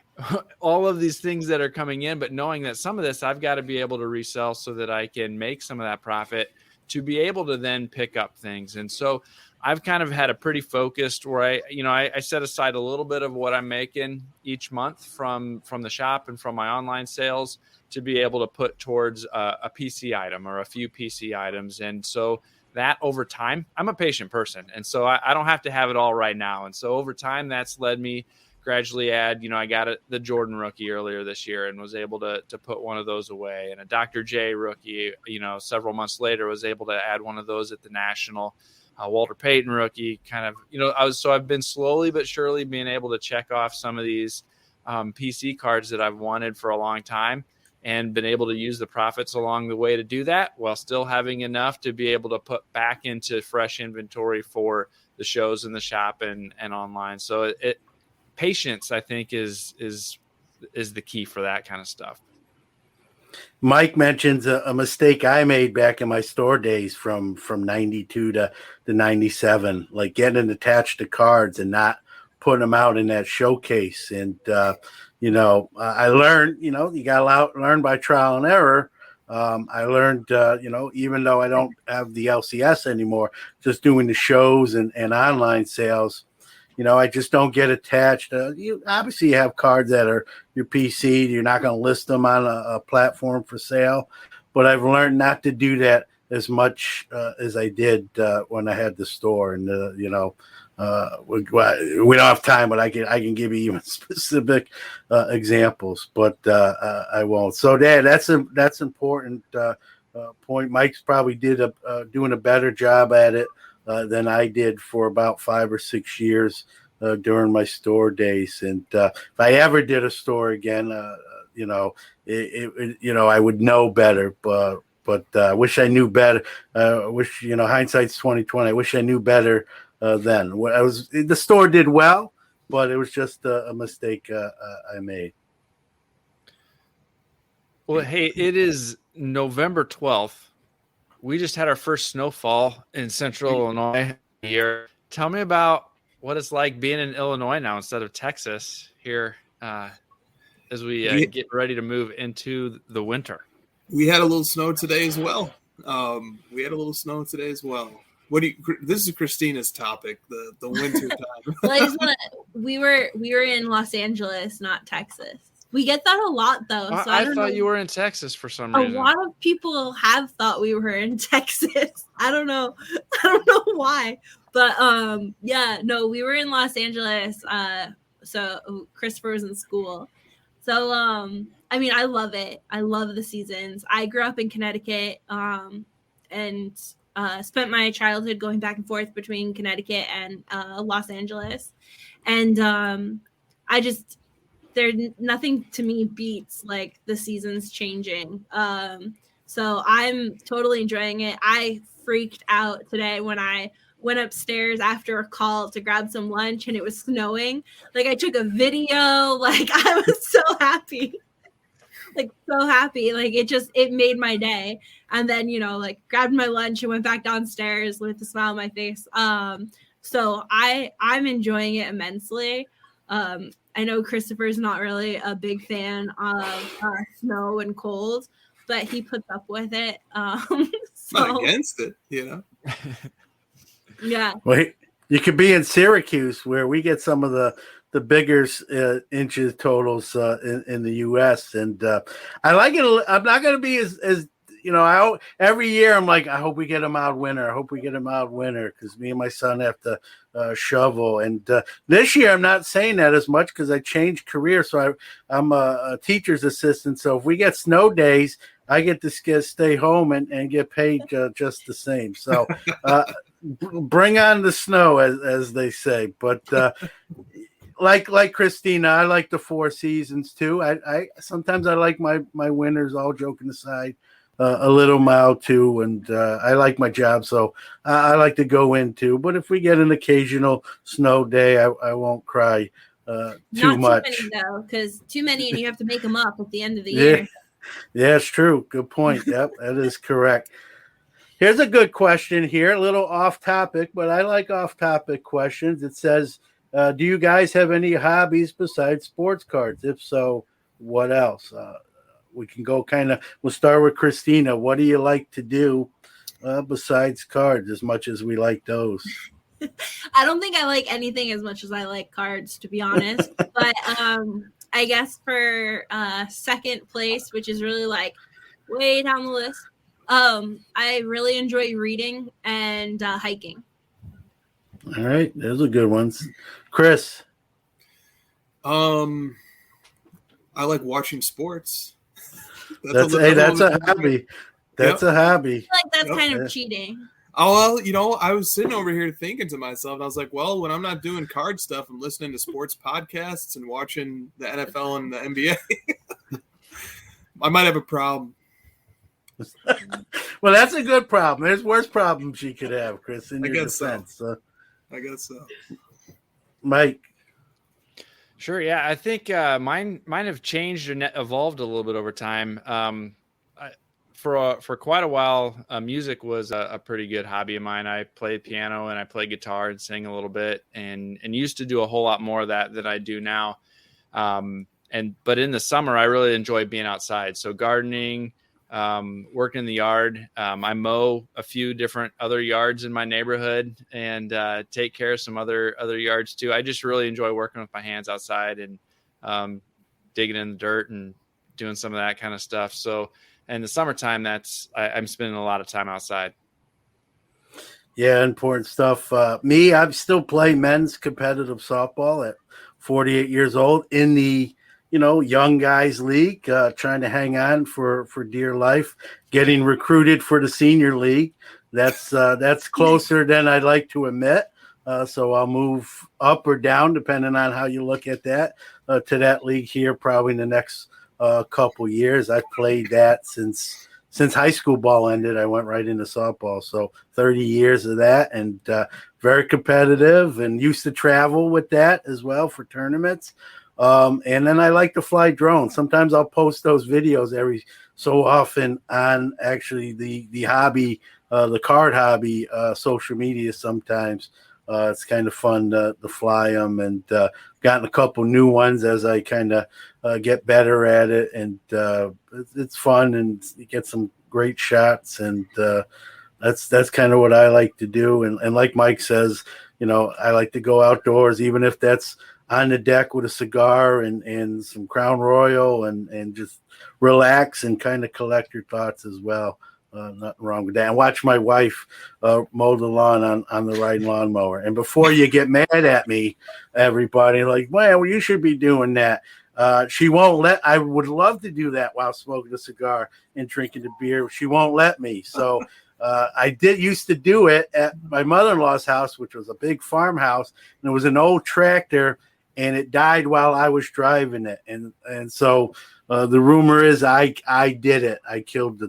all of these things that are coming in, but knowing that some of this I've got to be able to resell so that I can make some of that profit to be able to then pick up things. And so I've kind of had a pretty focused where I set aside a little bit of what I'm making each month from the shop and from my online sales to be able to put towards a PC item or a few PC items. And so that over time, I'm a patient person. And so I don't have to have it all right now. And so over time, that's led me gradually add, I got the Jordan rookie earlier this year and was able to put one of those away, and a Dr. J rookie, several months later was able to add one of those at the National. Walter Payton rookie, kind of, I've been slowly but surely being able to check off some of these PC cards that I've wanted for a long time and been able to use the profits along the way to do that while still having enough to be able to put back into fresh inventory for the shows in the shop and online. So patience, I think, is the key for that kind of stuff. Mike mentions a mistake I made back in my store days from 92 to 97, like getting attached to cards and not putting them out in that showcase. And, I learned, you got to learn by trial and error. I learned, even though I don't have the LCS anymore, just doing the shows and online sales, I just don't get attached. You obviously have cards that are your PC. You're not going to list them on a platform for sale. But I've learned not to do that as much as I did when I had the store. And, we don't have time, but I can give you even specific examples, but I won't. So that's important point. Mike's probably doing a better job at it than I did for about 5 or 6 years during my store days. And if I ever did a store again, I would know better. But I wish I knew better. Hindsight's 20/20. I wish I knew better then. The store did well, but it was just a mistake I made. Well, hey, it is November 12th. We just had our first snowfall in Central Illinois here. Tell me about what it's like being in Illinois now instead of Texas here as we get ready to move into the winter. We had a little snow today as well. This is Christina's topic, the winter time. Well, we were in Los Angeles, not Texas. We get that a lot, though. So I thought you were in Texas for some reason. A lot of people have thought we were in Texas. I don't know why, but we were in Los Angeles. So Christopher was in school. So I love it. I love the seasons. I grew up in Connecticut, and spent my childhood going back and forth between Connecticut and Los Angeles, and nothing to me beats like the seasons changing. So I'm totally enjoying it. I freaked out today when I went upstairs after a call to grab some lunch and it was snowing. Like I took a video, like I was so happy. like so happy. Like it made my day. And then, like grabbed my lunch and went back downstairs with a smile on my face. So I'm enjoying it immensely. I know Christopher's not really a big fan of snow and cold, but he puts up with it. Not against it, Yeah. Wait, you could be in Syracuse where we get some of the bigger inches totals in the U.S. And I like it. I'm not going to be as every year I'm like, I hope we get a mild winter. I hope we get a mild winter because me and my son have to shovel. And this year I'm not saying that as much because I changed career. So I'm a teacher's assistant. So if we get snow days, I get to stay home and get paid just the same. So bring on the snow, as they say. But like Kristina, I like the 4 seasons too. I sometimes I like my winters, all joking aside, a little mild too. And I like my job, so I like to go in too. But if we get an occasional snow day, I won't cry too much. Not too many though, because too many and you have to make them up at the end of the year. Yeah, it's true. Good point. Yep, that is correct. Here's a good question here, a little off topic, but I like off topic questions. It says, do you guys have any hobbies besides sports cards? If so, what else? We can go we'll start with Kristina. What do you like to do besides cards, as much as we like those? I don't think I like anything as much as I like cards, to be honest. But I guess for second place, which is really like way down the list, I really enjoy reading and hiking. All right, those are good ones. Chris? I like watching sports. That's a hobby. That's a hobby. I feel like that's kind of cheating. Oh, well, I was sitting over here thinking to myself, and I was like, well, when I'm not doing card stuff, I'm listening to sports podcasts and watching the NFL and the NBA. I might have a problem. Well, that's a good problem. There's worse problems you could have, Chris, in your defense. So. I guess so. Mike? Sure, yeah. I think mine have changed and evolved a little bit over time. For quite a while, music was a pretty good hobby of mine. I played piano and I played guitar and sang a little bit, and used to do a whole lot more of that than I do now. But in the summer, I really enjoy being outside. So gardening, working in the yard. I mow a few different other yards in my neighborhood and take care of some other yards too. I just really enjoy working with my hands outside and digging in the dirt and doing some of that kind of stuff. So in the summertime, I'm spending a lot of time outside. Yeah, important stuff. Me, I still play men's competitive softball at 48 years old in the young guys league, trying to hang on for dear life, getting recruited for the senior league. That's closer than I'd like to admit. So I'll move up or down, depending on how you look at that, to that league here, probably in the next couple years. I've played that since high school ball ended. I went right into softball. So 30 years of that, and very competitive, and used to travel with that as well for tournaments. And then I like to fly drones. Sometimes I'll post those videos every so often on actually the hobby, the card hobby, social media sometimes. It's kind of fun to fly them, and gotten a couple new ones as I kind of get better at it. And it's fun, and you get some great shots. And that's kind of what I like to do. And like Mike says, I like to go outdoors, even if that's on the deck with a cigar and some Crown Royal and just relax and kind of collect your thoughts as well. Nothing wrong with that. And watch my wife mow the lawn on the riding lawnmower. And before you get mad at me, everybody, like, well, you should be doing that. She won't let. I would love to do that while smoking a cigar and drinking the beer. She won't let me. So I used to do it at my mother-in-law's house, which was a big farmhouse, and it was an old tractor, and it died while I was driving it. And so the rumor is I did it. I killed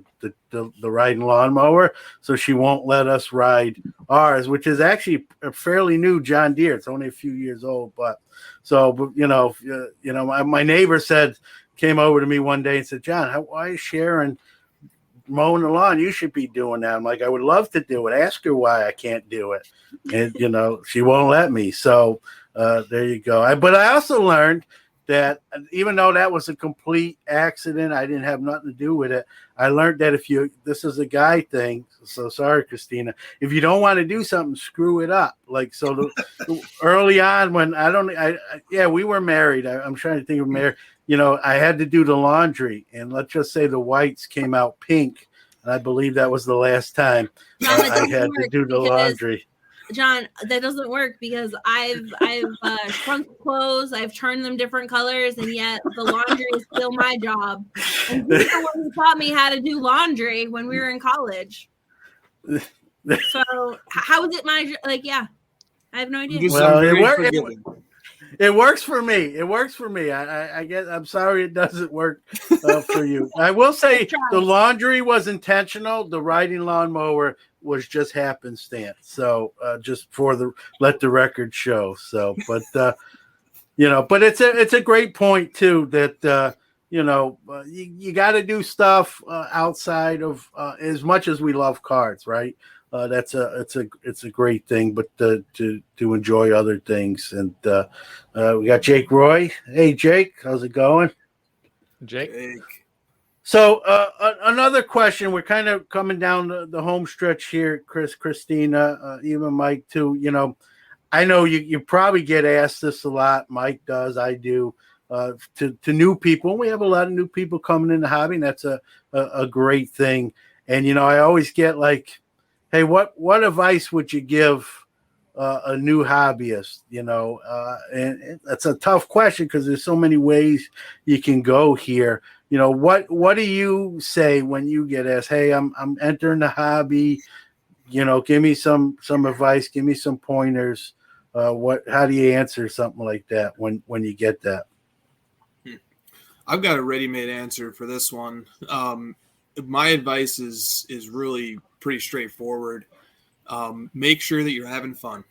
the riding lawnmower, so she won't let us ride ours, which is actually a fairly new John Deere. It's only a few years old, but my neighbor said came over to me one day and said, John, why is Sharon mowing the lawn? You should be doing that. I'm like, I would love to do it. Ask her why I can't do it. And, she won't let me. So there you go. But I also learned that even though that was a complete accident, I didn't have nothing to do with it. I learned that this is a guy thing. So sorry, Kristina. If you don't want to do something, screw it up. Like, so early on when we were married. I'm trying to think of married. I had to do the laundry, and let's just say the whites came out pink. And I believe that was the last time I had to do the laundry. John, that doesn't work because I've shrunk clothes, I've turned them different colors, and yet the laundry is still my job. And he's the one who taught me how to do laundry when we were in college. So how is it my I have no idea. Well, it works for me. I guess I'm sorry it doesn't work for you. I will say the laundry was intentional. The riding lawnmower was just happenstance. So just let the record show. So, but but it's a great point too that you got to do stuff outside of as much as we love cards, right? It's a great thing, but to enjoy other things. And we got Jake Roy. Hey, Jake, how's it going? Jake. So another question. We're kind of coming down the home stretch here, Kristina, even Mike too. I know you probably get asked this a lot. Mike does. I do. To new people. We have a lot of new people coming in the hobby, and that's a great thing. And I always get like, hey, what advice would you give a new hobbyist? And that's a tough question because there's so many ways you can go here. What do you say when you get asked, hey, I'm entering the hobby, give me some advice, give me some pointers. How do you answer something like that when you get that? I've got a ready-made answer for this one. My advice is really pretty straightforward. Make sure that you're having fun.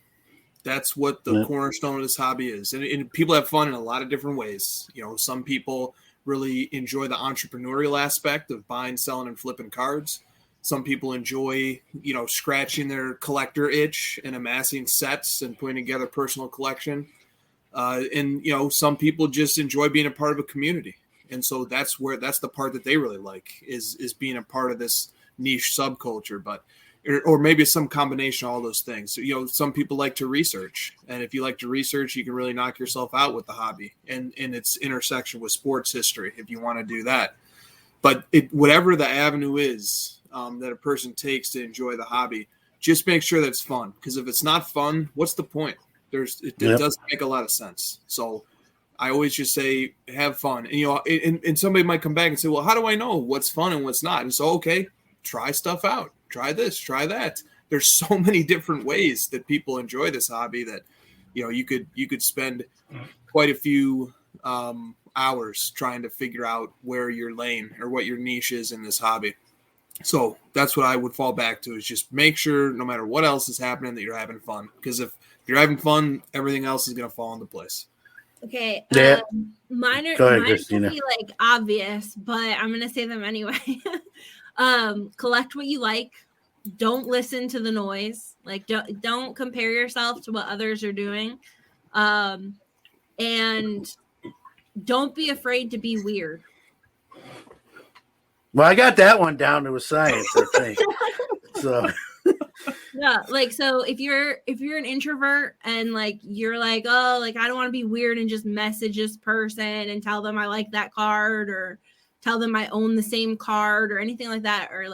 That's what the cornerstone of this hobby is. And people have fun in a lot of different ways. Some people really enjoy the entrepreneurial aspect of buying, selling, and flipping cards. Some people enjoy, scratching their collector itch and amassing sets and putting together personal collection. And some people just enjoy being a part of a community. And so that's the part that they really like is being a part of this niche subculture, or maybe some combination of all those things. So, some people like to research, and if you like to research, you can really knock yourself out with the hobby and its intersection with sports history if you want to do that. But whatever the avenue is that a person takes to enjoy the hobby, just make sure that it's fun. Because if it's not fun, what's the point? It doesn't make a lot of sense. So I always just say, have fun. And, and somebody might come back and say, well, how do I know what's fun and what's not? And so, okay, try stuff out. Try this, try that. There's so many different ways that people enjoy this hobby that, you could spend quite a few hours trying to figure out where your lane or what your niche is in this hobby. So that's what I would fall back to, is just make sure no matter what else is happening that you're having fun. Because if you're having fun, everything else is going to fall into place. Okay. Yeah. Mine Go ahead, will Kristina. be obvious, but I'm going to say them anyway. Collect what you like. Don't listen to the noise. Don't compare yourself to what others are doing. And don't be afraid to be weird. Well, I got that one down to a science, I think. So Yeah, so if you're an introvert and you're I don't want to be weird and just message this person and tell them I like that card or tell them I own the same card or anything like that, or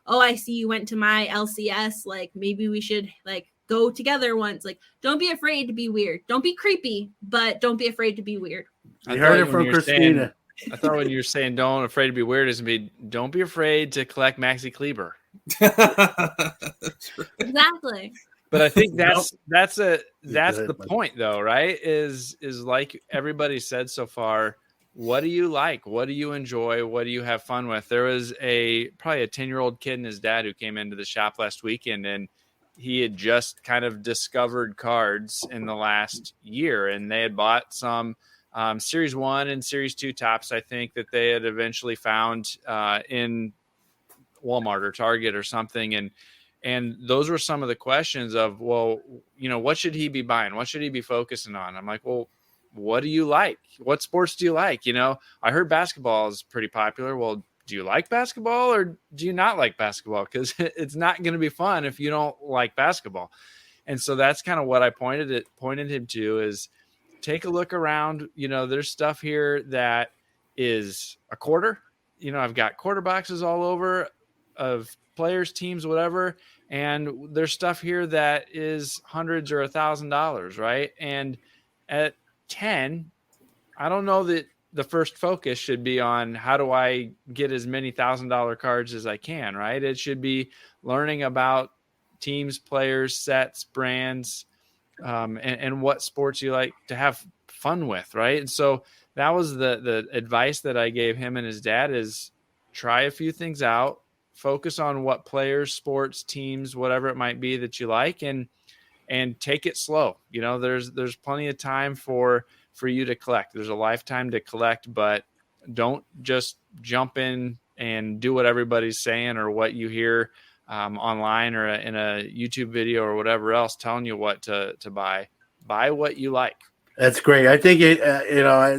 oh, I see you went to my LCS, maybe we should go together once. Don't be afraid to be weird. Don't be creepy, but don't be afraid to be weird. You heard it from Kristina. I thought when you're saying don't afraid to be weird, is don't be afraid to collect Maxi Kleber. Exactly. But I think that's the point though, right? Is like everybody said so far, what do you like? What do you enjoy? What do you have fun with? There was probably a 10-year-old kid and his dad who came into the shop last weekend, and he had just kind of discovered cards in the last year, and they had bought some Series 1 and Series 2 tops, I think, that they had eventually found in Walmart or Target or something. And those were some of the questions of, well, what should he be buying? What should he be focusing on? I'm like, well, what do you like? What sports do you like? I heard basketball is pretty popular. Well, do you like basketball or do you not like basketball? Because it's not going to be fun if you don't like basketball. And so that's kind of what I pointed him to is take a look around. There's stuff here that is a quarter. I've got quarter boxes all over of players, teams, whatever. And there's stuff here that is hundreds or $1,000, right? And at 10, I don't know that the first focus should be on how do I get as many $1,000 cards as I can, right? It should be learning about teams, players, sets, brands, and what sports you like to have fun with, right? And so that was the advice that I gave him and his dad is try a few things out, focus on what players, sports, teams, whatever it might be that you like, and take it slow. There's plenty of time for you to collect. There's a lifetime to collect, but don't just jump in and do what everybody's saying or what you hear online or in a YouTube video or whatever else telling you what to buy. Buy what you like. That's great. I think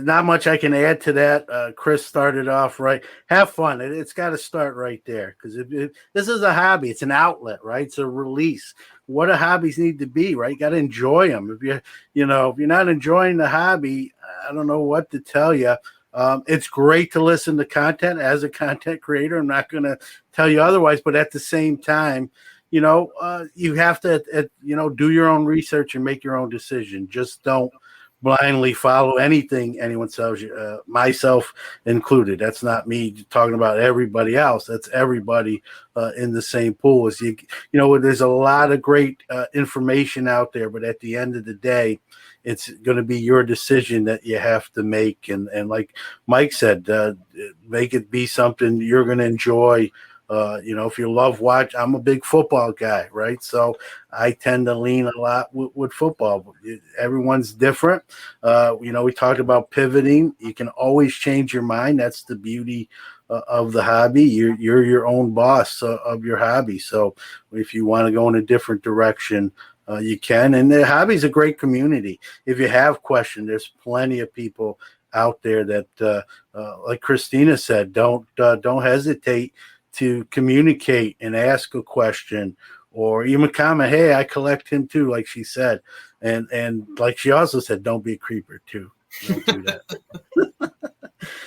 not much I can add to that. Chris started off right. Have fun. It's got to start right there because this is a hobby. It's an outlet, right? It's a release. What do hobbies need to be, right? You got to enjoy them. If you're not enjoying the hobby, I don't know what to tell you. It's great to listen to content as a content creator. I'm not going to tell you otherwise, but at the same time, you have to, do your own research and make your own decision. Just don't blindly follow anything anyone tells you, myself included. That's not me talking about everybody else. That's everybody in the same pool. There's a lot of great information out there, but at the end of the day, it's going to be your decision that you have to make. And like Mike said, make it be something you're going to enjoy. If you love watch, I'm a big football guy, right? So I tend to lean a lot with football. Everyone's different. We talked about pivoting. You can always change your mind. That's the beauty of the hobby. You're your own boss of your hobby. So if you want to go in a different direction, you can. And the hobby is a great community. If you have questions, there's plenty of people out there that, like Kristina said, don't hesitate to communicate and ask a question or even comment, hey, I collect him too, like she said. And like she also said, don't be a creeper too. Don't do that.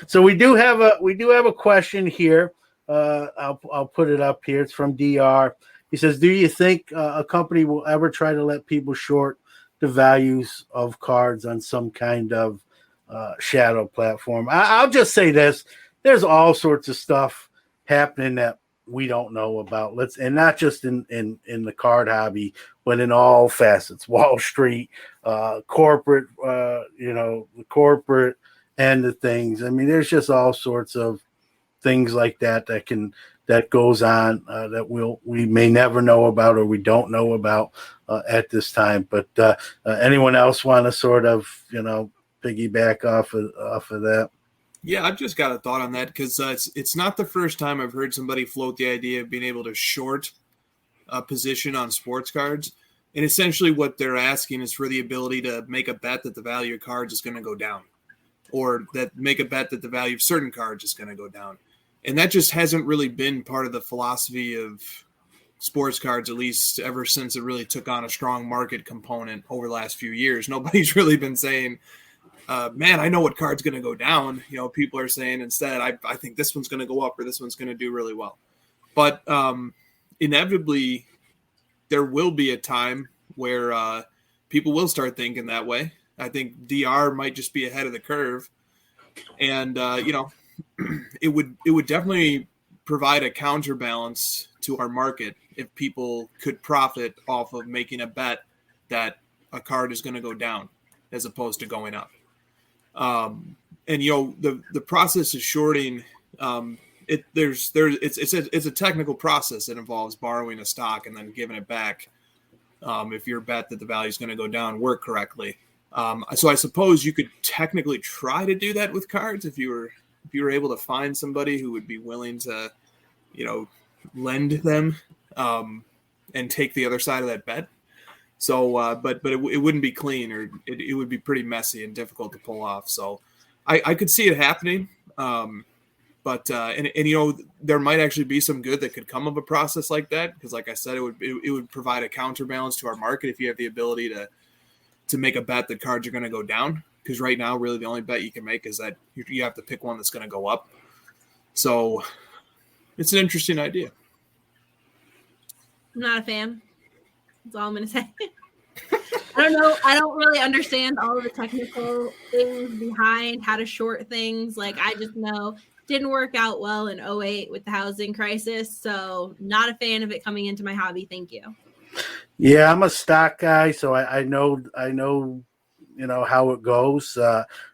So we do have a question here. I'll put it up here. It's from DR. He says, do you think a company will ever try to let people short the values of cards on some kind of shadow platform? I'll just say this. There's all sorts of stuff happening that we don't know about. And not just in the card hobby, but in all facets, Wall Street, corporate, the corporate end of things. I mean, there's just all sorts of things like that goes on that we may never know about or we don't know about at this time. But anyone else want to sort of piggyback off of that? Yeah, I've just got a thought on that because it's not the first time I've heard somebody float the idea of being able to short a position on sports cards. And essentially what they're asking is for the ability to make a bet that the value of cards is going to go down or that make a bet that the value of certain cards is going to go down. And that just hasn't really been part of the philosophy of sports cards, at least ever since it really took on a strong market component over the last few years. Nobody's really been saying, man, I know what card's going to go down. People are saying instead, I think this one's going to go up or this one's going to do really well. But inevitably, there will be a time where people will start thinking that way. I think DR might just be ahead of the curve. And, it would definitely provide a counterbalance to our market if people could profit off of making a bet that a card is going to go down as opposed to going up. And the process of shorting, it's a technical process that involves borrowing a stock and then giving it back. If your bet that the value is going to go down work correctly, So I suppose you could technically try to do that with cards if you were able to find somebody who would be willing to, lend them and take the other side of that bet. So, but it wouldn't be clean, or it would be pretty messy and difficult to pull off. So I could see it happening. But there might actually be some good that could come of a process like that, because like I said, it would provide a counterbalance to our market if you have the ability to make a bet that cards are going to go down, because right now really the only bet you can make is that you have to pick one that's going to go up. So it's an interesting idea. I'm not a fan. That's all I'm going to say. I don't know. I don't really understand all of the technical things behind how to short things. Like, I just know didn't work out well in 2008 with the housing crisis. So not a fan of it coming into my hobby. Thank you. Yeah, I'm a stock guy, so I know how it goes.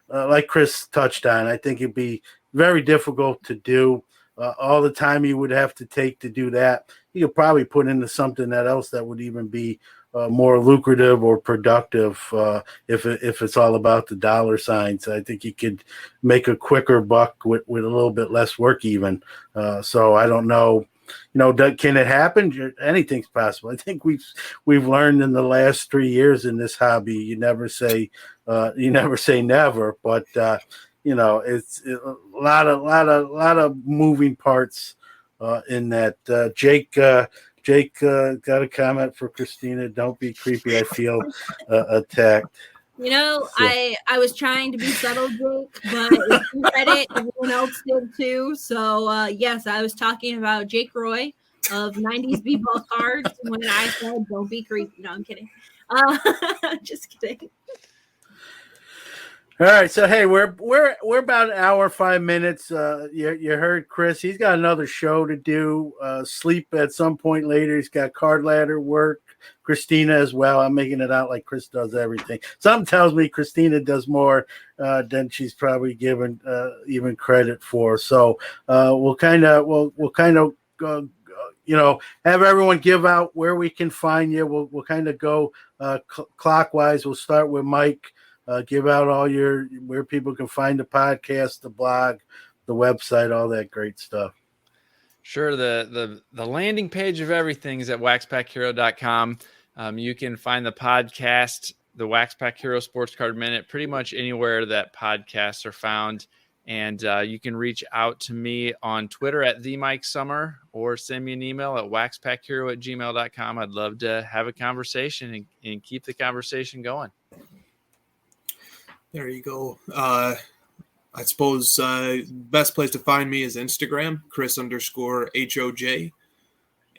Like Chris touched on, I think it'd be very difficult to do. All the time you would have to take to do that, you could probably put into something else that would even be more lucrative or productive if it's all about the dollar signs. I think you could make a quicker buck with a little bit less work even. So I don't know. Can it happen? Anything's possible. I think we've learned in the last 3 years in this hobby, you never say never, but it's a lot of moving parts in that. Jake got a comment for Kristina. Don't be creepy. I feel attacked. So. I was trying to be subtle, Jake, but if you read it, everyone else did too. So, yes, I was talking about Jake Roy of 90s B-ball cards when I said, don't be creepy. No, I'm kidding. Just kidding. All right, so hey, we're about an hour 5 minutes. You heard Chris; he's got another show to do. Sleep at some point later. He's got card ladder work. Kristina as well. I'm making it out like Chris does everything. Something tells me Kristina does more than she's probably given even credit for. So we'll kind of have everyone give out where we can find you. We'll kind of go clockwise. We'll start with Mike. Give out all where people can find the podcast, the blog, the website, all that great stuff. Sure. The landing page of everything is at waxpackhero.com. You can find the podcast, the Wax Pack Hero Sports Card Minute, pretty much anywhere that podcasts are found. And you can reach out to me on Twitter at @MikeSommer or send me an email at waxpackhero@gmail.com. I'd love to have a conversation and keep the conversation going. There you go. I suppose best place to find me is Instagram, Chris_HOJ.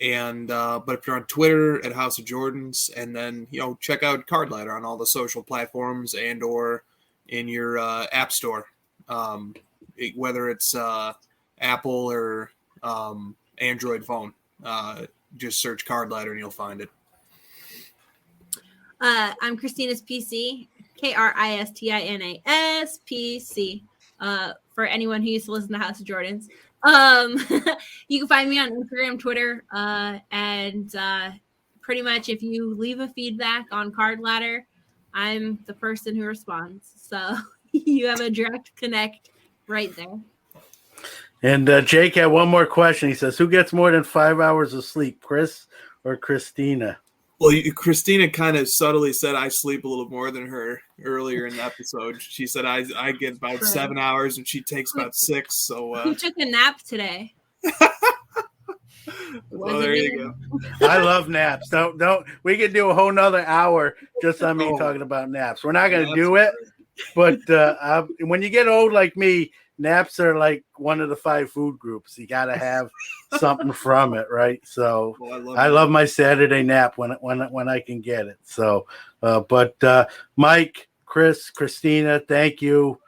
And but if you're on Twitter at House of Jordans, and then check out Card Ladder on all the social platforms and or in your app store, whether it's Apple or Android phone. Just search Card Ladder and you'll find it. I'm Kristina's PC. Kristinas PC. For anyone who used to listen to House of Jordans. You can find me on Instagram, Twitter, and pretty much if you leave a feedback on Card Ladder, I'm the person who responds. So you have a direct connect right there. And Jake had one more question. He says, who gets more than 5 hours of sleep, Chris or Kristina? Well, Kristina kind of subtly said I sleep a little more than her earlier in the episode. She said I get about 7 hours and she takes about 6. So who took a nap today? Well, there you go. I love naps. Don't. We could do a whole nother hour just on me talking about naps. We're not going to do it, but when you get old like me, naps are like one of the 5 food groups. You got to have something from it, right? So I love my Saturday nap when I can get it. So, but Mike, Chris, Kristina, thank you.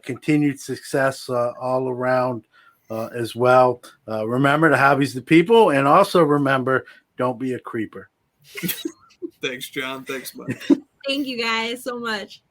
Continued success all around as well. Remember, the hobby's the people, and also remember, don't be a creeper. Thanks, John. Thanks, Mike. Thank you guys so much.